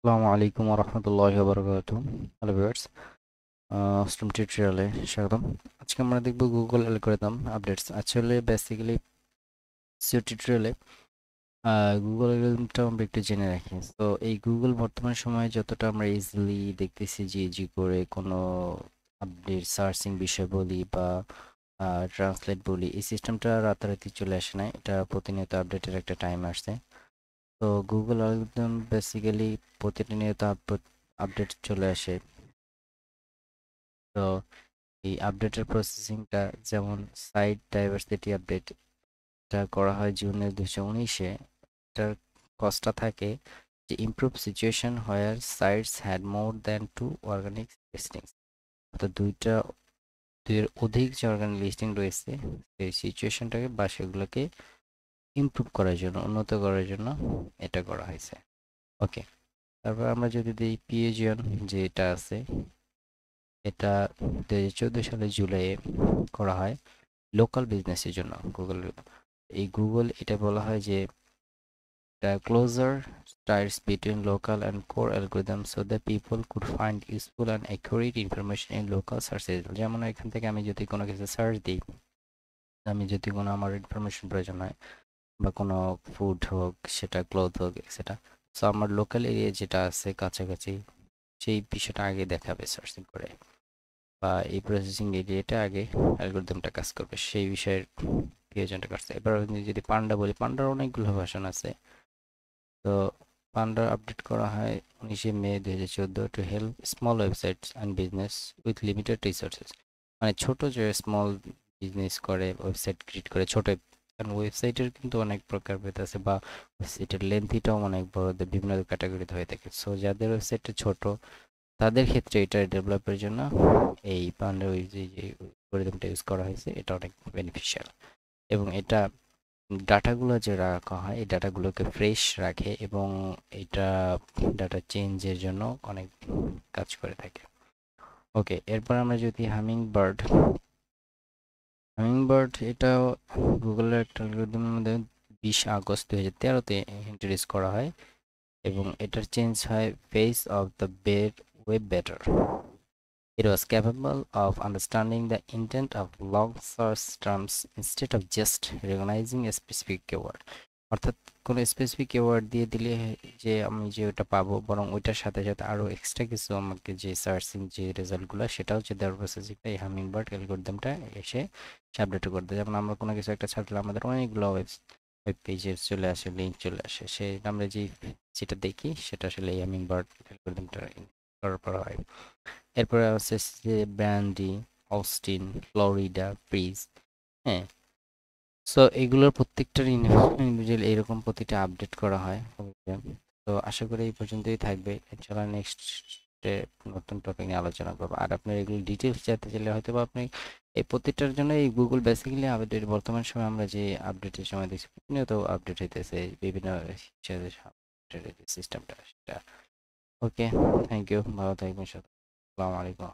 আসসালামু আলাইকুম ওরহমতুল্লাহি ওয়াবারাকাতুহু। হ্যালো ভিউয়ার্স, অষ্টম টিউটোরিয়ালে স্বাগতম। আজকে আমরা দেখব গুগল অ্যালগরিদম আপডেটস। আসলে বেসিক্যালি টিউটোরিয়ালে গুগল অ্যালগরিদমটা আমরা একটু জেনে রাখি। তো এই গুগল বর্তমান সময়ে যতটা আমরা ইজিলি দেখতেছি যে ইজি করে কোনো আপডেট সার্চিং বিষয় বলি বা ট্রান্সলেট বলি, এই সিস্টেমটা রাতারাতি চলে আসে না। এটা প্রতিনিয়ত আপডেটের একটা টাইম আসছে। তো গুগল অ্যালগরিদম বেসিক্যালি প্রতিনিয়ত আপডেট চলে আসে। তো এই আপডেটের প্রসেসিংটা, যেমন সাইট ডাইভার্সিটি আপডেট, এটা করা হয় জুনের 2019-এ। এটার কজটা থাকে যে improve situation where sites had more than two organic listings, অর্থাৎ দুইয়ের অধিক যে অর্গানিক লিস্টিং রয়েছে সেই সিচুয়েশনটাকে বা সেগুলোকে ইমপ্রুভ করার জন্য, উন্নত করার জন্য এটা করা হয়েছে। ওকে, তারপর আমরা যদি দিই পিএজিয়ন, যে এটা আছে, এটা 2014 সালের জুলাইয়ে করা হয় লোকাল বিজনেসের জন্য গুগল। এই গুগল এটা বলা হয় যে the closer ties between local and core algorithms so that people could find useful and accurate information in local search results। যেমন এখান থেকে আমি যদি কোনো কিছু সার্চ দিই, আমি যদি কোনো আমার ইনফরমেশন প্রয়োজন হয় বা কোনো ফুড হোক, সেটা ক্লথ হোক সেটা, সো আমার লোকাল এরিয়া যেটা আছে কাছাকাছি, সেই বিষয়টা আগে দেখাবে সার্চিং করে, বা এই প্রসেসিং এরিয়াটা আগে অ্যালগরিদমটা কাজ করবে সেই বিষয়ের প্রয়োজনটা কাটছে। এবার আমি যদি পান্ডা বলি, পান্ডার অনেকগুলো ভার্সন আছে। তো পান্ডা আপডেট করা হয় 19শে মে 2014 to help small websites and business with limited resources. মানে ছোট যে স্মল বিজনেস করে, ওয়েবসাইট ক্রিয়েট করে ছোট, কারণ ওয়েবসাইটের কিন্তু অনেক প্রকার ভেদ আছে, বা ওয়েবসাইটের লেন্থিটাও অনেক বড়, বিভিন্ন ক্যাটাগরিতে হয়ে থাকে। সো যাদের ওয়েবসাইটটা ছোট, তাদের ক্ষেত্রে এটা ডেভেলপের জন্য এই পান্ডা ওই যে অ্যালগরিদমটা ইউজ করা হয়েছে, এটা অনেক বেনিফিশিয়াল। এবং এটা ডাটাগুলো যে রাখা হয়, এই ডাটাগুলোকে ফ্রেশ রাখে, এবং এটা ডাটা চেঞ্জের জন্য অনেক কাজ করে থাকে। ওকে, এরপর আমরা যদি হামিং বার্ড এটাও গুগলের একটা অ্যালগরিদমের মধ্যে 20 আগস্ট 2013-তে ইন্ট্রোডিউস করা হয়, এবং এটার চেঞ্জ হয় face of the web better. It was capable of understanding the intent of long search terms instead of just recognizing a specific keyword. অর্থাৎ কোনো স্পেসিফিক কিওয়ার্ড দিয়ে দিলে যে আমি যে ওটা পাবো, বরং ওইটার সাথে সাথে আরও এক্সট্রা কিছু আমাকে যে সার্চিং যে রেজাল্টগুলো, সেটাও যে দেওয়ার প্রসেসিংটা এই হামিংবার্ড অ্যালগরিদমটা এসে সে আপডেট করে দেয়। যেমন আমরা কোনো কিছু একটা ছাড়লে আমাদের অনেকগুলো ওয়েব পেজে চলে আসে, লিঙ্ক চলে আসে, সে আমরা যেটা দেখি সেটা আসলে এই হামিংবার্ড অ্যালগরিদমটা করার পর হয়। এরপরে আছে যে ব্র্যান্ডি, অস্টিন, ফ্লোরিডা, ব্রিজ। হ্যাঁ, সো এগুলোর প্রত্যেকটার ইন্ডিভিজুয়াল এরকম প্রতিটা আপডেট করা হয়। তো আশা করি এই পর্যন্তই থাকবে। ইনশাআল্লাহ নেক্সট নতুন টপিক নিয়ে আলোচনা করবো। আর আপনার এগুলো ডিটেলস জানতে চাইলে হয়তো বা আপনি এই প্রত্যেকটার জন্য এই গুগল বেসিক্যালি আপডেট, বর্তমান সময় আমরা যে আপডেটের সময় দেখছি প্রতিনিয়ত আপডেট হইতেছে বিভিন্ন সিস্টেমটা সেটা। ওকে, থ্যাংক ইউ, ভালো থাকবেন, সাথে আসসালামু আলাইকুম।